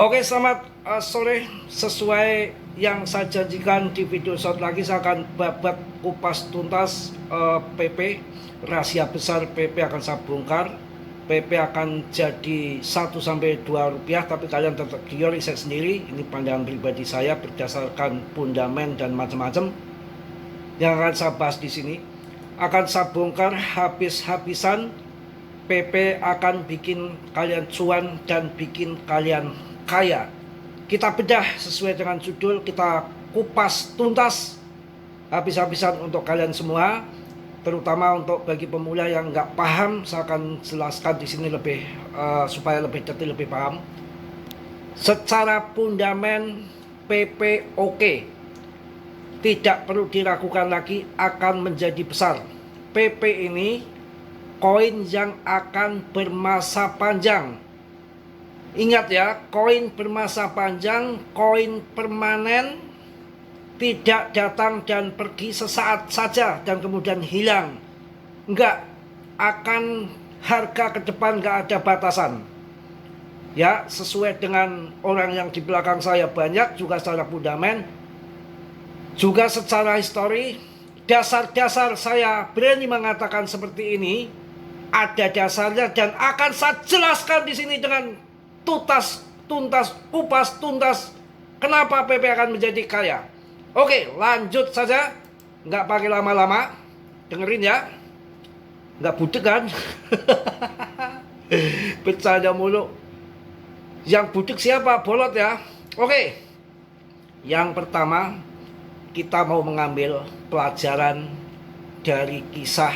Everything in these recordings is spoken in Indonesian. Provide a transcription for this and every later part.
Oke, selamat sore. Sesuai yang saya janjikan di video short lagi, saya akan babat kupas tuntas PP. Rahasia besar PP akan saya bongkar. PP akan jadi 1 sampai 2 rupiah, tapi kalian tetap riset sendiri. Ini pandangan pribadi saya berdasarkan fundament dan macam-macam yang akan saya bahas di sini. Akan saya bongkar habis-habisan. PP akan bikin kalian cuan dan bikin kalian kaya. Kita bedah sesuai dengan judul, kita kupas tuntas habis-habisan untuk kalian semua, terutama untuk bagi pemula yang nggak paham. Saya akan jelaskan di sini lebih supaya lebih detail, lebih paham. Secara fundament PP oke, tidak perlu diragukan lagi, akan menjadi besar. PP ini koin yang akan bermasa panjang. Ingat ya, koin bermasa panjang, koin permanen, tidak datang dan pergi sesaat saja dan kemudian hilang. Enggak, akan harga ke depan enggak ada batasan. Ya, sesuai dengan orang yang di belakang saya banyak, juga secara fundament, juga secara histori. Dasar-dasar saya berani mengatakan seperti ini, ada dasarnya dan akan saya jelaskan di sini dengan tuntas, kupas tuntas, kenapa PP akan menjadi kaya. Oke, lanjut saja, nggak pakai lama-lama, dengerin ya, nggak budek kan? Bercanda mulu. Yang budek siapa? Bolot ya. Oke, yang pertama kita mau mengambil pelajaran dari kisah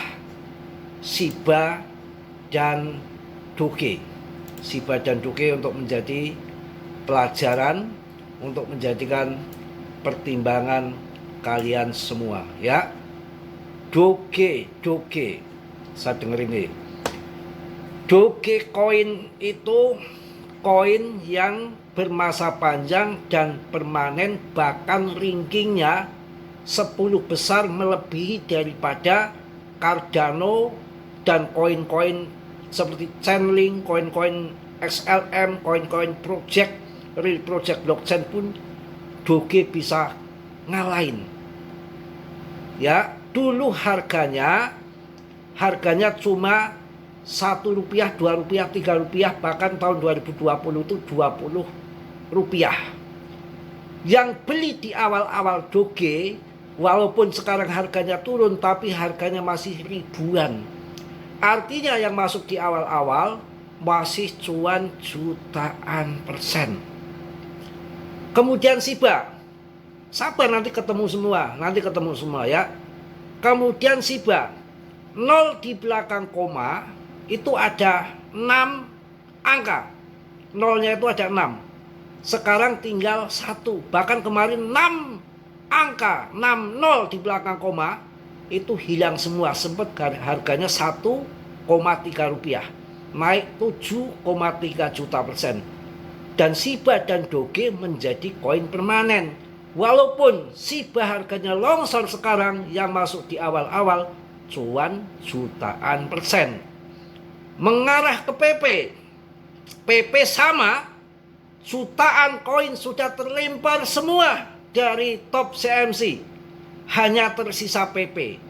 Shiba dan Doge. Shiba dan Doge untuk menjadi pelajaran, untuk menjadikan pertimbangan kalian semua ya. Doge, saya dengerin nih. Doge coin itu koin yang bermasa panjang dan permanen, bahkan rankingnya 10 besar melebihi daripada Cardano dan koin-koin seperti Chainlink, koin-koin XLM, koin-koin project, real project blockchain pun Doge bisa ngalahin. Ya, dulu harganya cuma 1 rupiah, 2 rupiah, 3 rupiah, bahkan tahun 2020 itu 20 rupiah. Yang beli di awal-awal Doge, walaupun sekarang harganya turun, tapi harganya masih ribuan. Artinya yang masuk di awal-awal masih cuan jutaan persen. Kemudian Shiba, sabar nanti ketemu semua ya. Kemudian Shiba, 0 di belakang koma itu ada 6 angka. Nolnya itu ada 6. Sekarang tinggal 1. Bahkan kemarin 6 angka, 6 0 di belakang koma itu hilang semua. Sempat harganya 1,3 rupiah, naik 7,3 juta persen. Dan Shiba dan Doge menjadi koin permanen. Walaupun Shiba harganya longsor sekarang, yang masuk di awal-awal cuan jutaan persen. Mengarah ke PP, PP sama, jutaan koin sudah terlempar semua dari top CMC, hanya tersisa PP.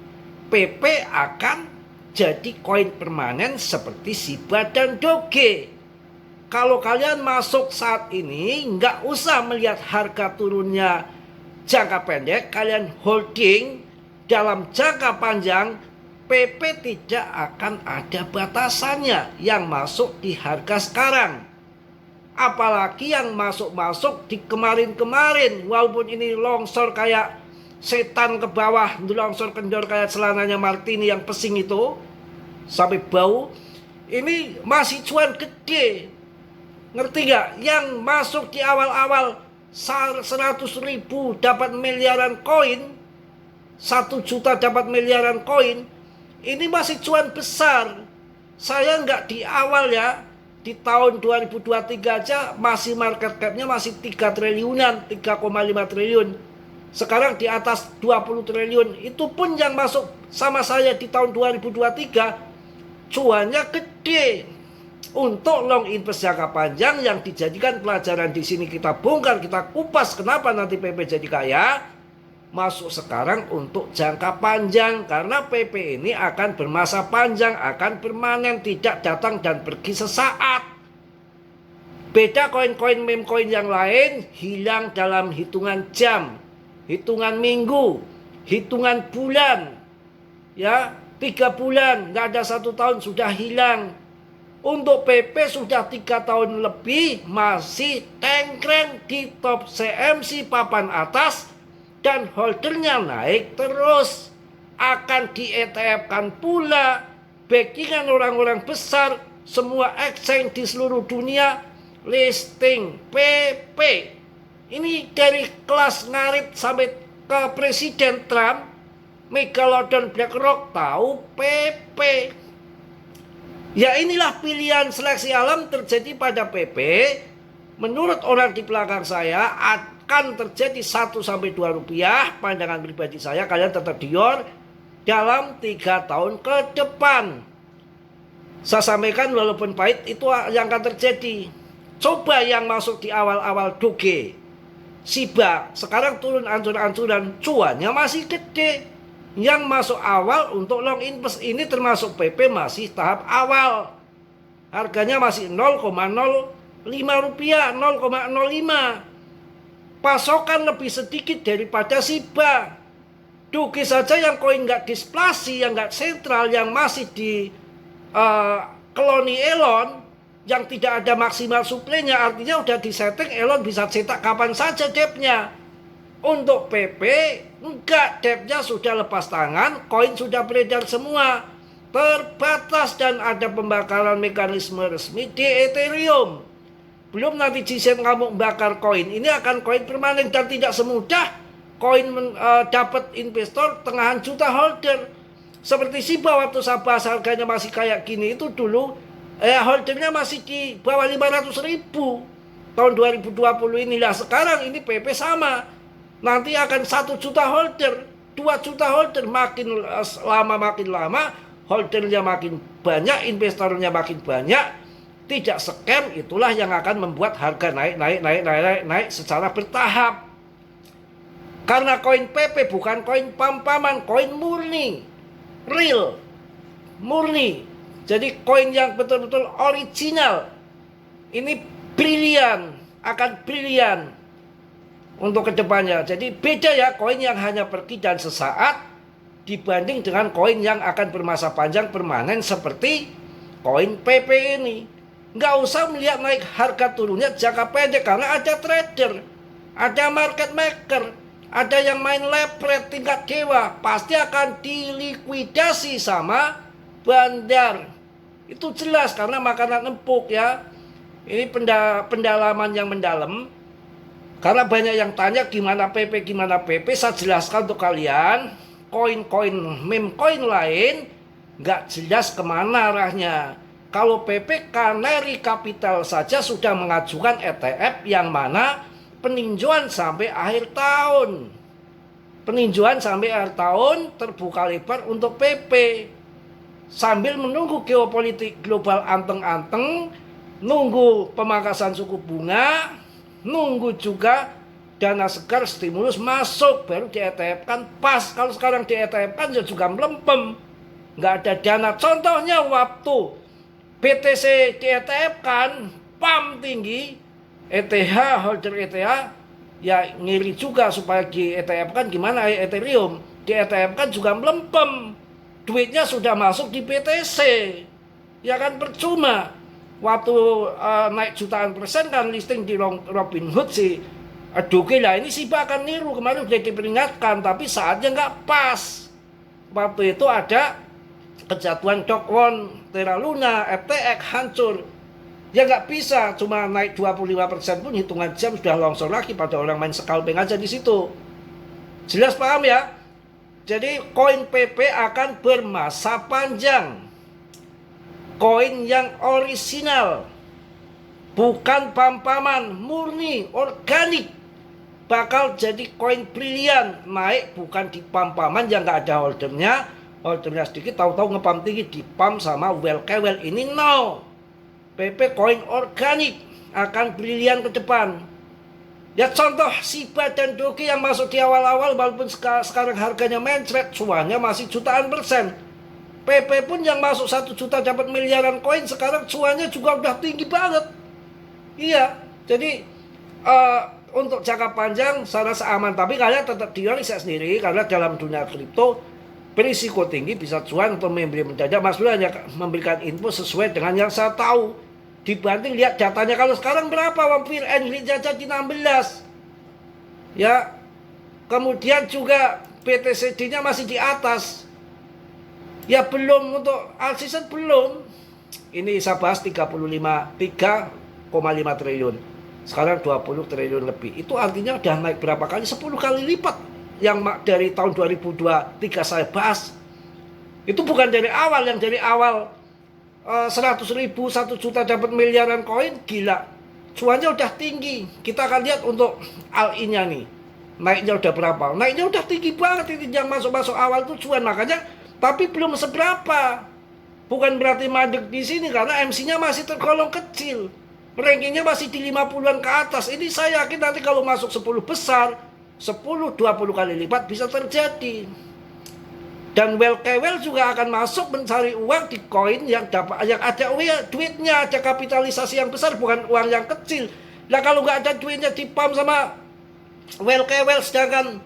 PP akan jadi koin permanen seperti Shiba dan Doge. Kalau kalian masuk saat ini, nggak usah melihat harga turunnya jangka pendek, kalian holding dalam jangka panjang, PP tidak akan ada batasannya yang masuk di harga sekarang. Apalagi yang masuk di kemarin-kemarin, walaupun ini longsor kayak setan ke bawah, longsor kendor kayak celananya Martini yang pesing itu sampai bau, ini masih cuan gede. Ngerti gak? Yang masuk di awal-awal 100.000 dapat miliaran koin, 1 juta dapat miliaran koin, ini masih cuan besar. Saya nggak di awal ya, di tahun 2023 aja masih market capnya masih 3 triliunan, 3,5 triliun. Sekarang di atas 20 triliun. Itu pun yang masuk sama saya di tahun 2023 cuannya gede. untuk long invest jangka panjang yang dijadikan pelajaran di sini kita bongkar, kita kupas kenapa nanti PP jadi kaya. Masuk sekarang untuk jangka panjang karena PP ini akan bermasa panjang, akan permanen, tidak datang dan pergi sesaat. Beda koin-koin meme coin yang lain hilang dalam hitungan jam, hitungan minggu, hitungan bulan, ya 3 bulan, nggak ada 1 tahun sudah hilang. Untuk PP sudah 3 tahun lebih masih tengkreng di top CMC papan atas dan holdernya naik terus. Akan di ETF-kan pula, backingan orang-orang besar, semua exchange di seluruh dunia listing PP. Ini dari kelas ngarit sampai ke Presiden Trump, Megalodon BlackRock tahu PP. Ya inilah pilihan seleksi alam terjadi pada PP. Menurut orang di belakang saya akan terjadi 1-2 rupiah. Pandangan pribadi saya, kalian tetap dior dalam 3 tahun ke depan. Saya sampaikan walaupun pahit itu yang akan terjadi. Coba yang masuk di awal-awal Doge, Shiba, sekarang turun ancur-ancuran, cuannya masih gede. Yang masuk awal untuk long invest ini termasuk PP masih tahap awal. Harganya masih 0,05 rupiah, 0,05. Pasokan lebih sedikit daripada Shiba. Doge saja yang koin nggak displasi, yang nggak sentral, yang masih di koloni Elon, yang tidak ada maksimal suplainya, artinya udah disetting Elon bisa cetak kapan saja depnya. Untuk PP enggak, depnya sudah lepas tangan, koin sudah beredar semua, terbatas dan ada pembakaran mekanisme resmi di Ethereum. Belum nanti Jisen kamu bakar koin, ini akan koin permanen dan tidak semudah koin dapat investor tengahan juta holder. Seperti Shiba waktu saya bahas harganya masih kayak gini itu dulu, holdernya masih di bawah 500.000 tahun 2020 inilah. Sekarang ini PP sama, nanti akan 1 juta holder, 2 juta holder, makin lama holdernya makin banyak, investornya makin banyak, tidak scam. Itulah yang akan membuat harga naik secara bertahap. Karena koin PP bukan koin pam-paman, koin murni, real, murni. Jadi koin yang betul-betul original. Ini brilian, akan brilian untuk kedepannya. Jadi beda ya koin yang hanya pergi dan sesaat dibanding dengan koin yang akan bermasa panjang permanen seperti koin PP ini. Nggak usah melihat naik harga turunnya jangka pendek karena ada trader, ada market maker, ada yang main lepret tingkat dewa, pasti akan dilikuidasi sama bandar. Itu jelas karena makanan empuk ya. Ini pendalaman yang mendalam. Karena banyak yang tanya gimana PP, saya jelaskan untuk kalian. Koin-koin meme coin lain nggak jelas kemana arahnya. Kalau PP Canary Capital saja sudah mengajukan ETF yang mana peninjauan sampai akhir tahun. Peninjauan sampai akhir tahun terbuka lebar untuk PP. Sambil menunggu geopolitik global anteng-anteng, nunggu pemangkasan suku bunga, nunggu juga dana segar stimulus masuk, baru di ETF-kan pas. Kalau sekarang di ETF-kan ya juga melempem, nggak ada dana. Contohnya waktu BTC di ETF-kan pam tinggi, ETH, holder ETH ya ngiri juga supaya di ETF-kan gimana Ethereum, di ETF-kan juga melempem, duitnya sudah masuk di BTC, ya kan percuma. Waktu naik jutaan persen kan listing di Robinhood si Doge lah, ini Shiba akan niru, kemarin sudah diperingatkan tapi saatnya nggak pas. Waktu itu ada kejatuhan Do Kwon, Terra Luna, FTX hancur. Ya nggak bisa, cuma naik 25% pun hitungan jam sudah longsor lagi pada orang main scalping aja di situ. Jelas paham ya? Jadi koin PP akan bermasa panjang. Koin yang orisinal, bukan pam-paman, murni, organik, bakal jadi koin brilian. Naik bukan di pam-paman yang nggak ada holdernya sedikit, tahu-tahu ngepam tinggi, dipam sama well kewel. Ini no. PP koin organik akan brilian ke depan. Ya contoh SHIBA dan Doge yang masuk di awal-awal walaupun sekarang harganya mencret, cuannya masih jutaan persen. PP pun yang masuk 1 juta dapat miliaran koin, sekarang cuannya juga udah tinggi banget. Iya, jadi untuk jangka panjang saya rasa aman, tapi kalian tetap dianalisa sendiri karena dalam dunia kripto berisiko tinggi bisa cuan untuk membeli mendadak. Mas Bro hanya memberikan info sesuai dengan yang saya tahu. Dibanding lihat datanya kalau sekarang berapa Vampire Angry Jaja di 16. Ya. Kemudian juga BTCD-nya masih di atas. Ya belum untuk all season belum. Ini saya bahas 3,5 triliun. Sekarang 20 triliun lebih. Itu artinya udah naik berapa kali? 10 kali lipat yang dari tahun 2023 saya bahas. Itu bukan dari awal, yang dari awal 100 ribu, 1 juta dapat miliaran koin, gila. Cuannya udah tinggi. Kita akan lihat untuk ALI-nya nih. Naiknya udah berapa? Naiknya udah tinggi banget ini yang masuk-masuk awal tuh cuan. Makanya, tapi belum seberapa. Bukan berarti mandek di sini karena MC-nya masih tergolong kecil. Rankingnya masih di 50-an ke atas. Ini saya yakin nanti kalau masuk 10 besar, 10-20 kali lipat bisa terjadi. Dan well juga akan masuk mencari uang di koin yang ada duitnya, ada kapitalisasi yang besar, bukan uang yang kecil. Nah kalau nggak ada duitnya di pump sama well sedangkan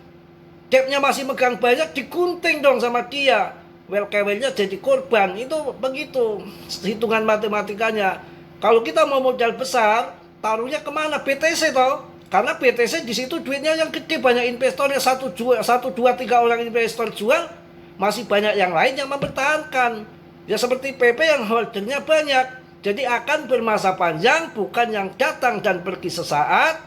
debtnya masih megang banyak, digunting dong sama dia. Well-nya jadi korban. Itu begitu hitungan matematikanya. Kalau kita mau modal besar, taruhnya kemana? BTC toh. Karena BTC di situ duitnya yang gede, banyak investornya, 1, 2, 3 orang investor jual, masih banyak yang lain yang mempertahankan. Ya seperti PP yang holdernya banyak. Jadi akan bermasa panjang, bukan yang datang dan pergi sesaat.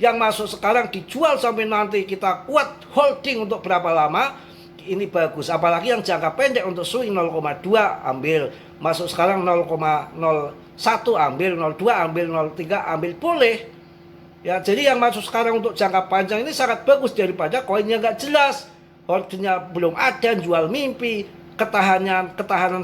Yang masuk sekarang dijual sampai nanti kita kuat holding untuk berapa lama. Ini bagus. Apalagi yang jangka pendek untuk swing 0,2 ambil. Masuk sekarang 0,01 ambil, 0,2 ambil, 0,3 ambil, boleh. Ya, jadi yang masuk sekarang untuk jangka panjang ini sangat bagus daripada koinnya nggak jelas. Holdingnya belum ada, jual mimpi, ketahanan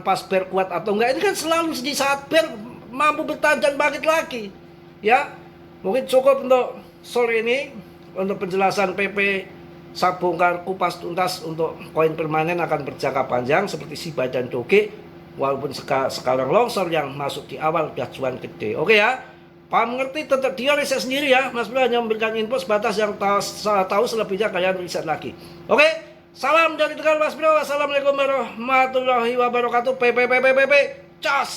pas bear kuat atau enggak. Ini kan selalu di saat bear mampu bertahan dan bangkit lagi. Ya, mungkin cukup untuk sore ini. Untuk penjelasan PP, saya bongkar kupas tuntas untuk koin permanen akan berjangka panjang seperti SHIBA dan Doge. Walaupun sekarang longsor yang masuk di awal udah cuan gede. Oke ya, paham ngerti, tetap dia riset sendiri ya. Mas Bro hanya memberikan info sebatas yang tahu, selebihnya kalian riset lagi. Oke. Salam dari Tegal Mas Bro. Assalamualaikum warahmatullahi wabarakatuh. PPPPPP. Cas.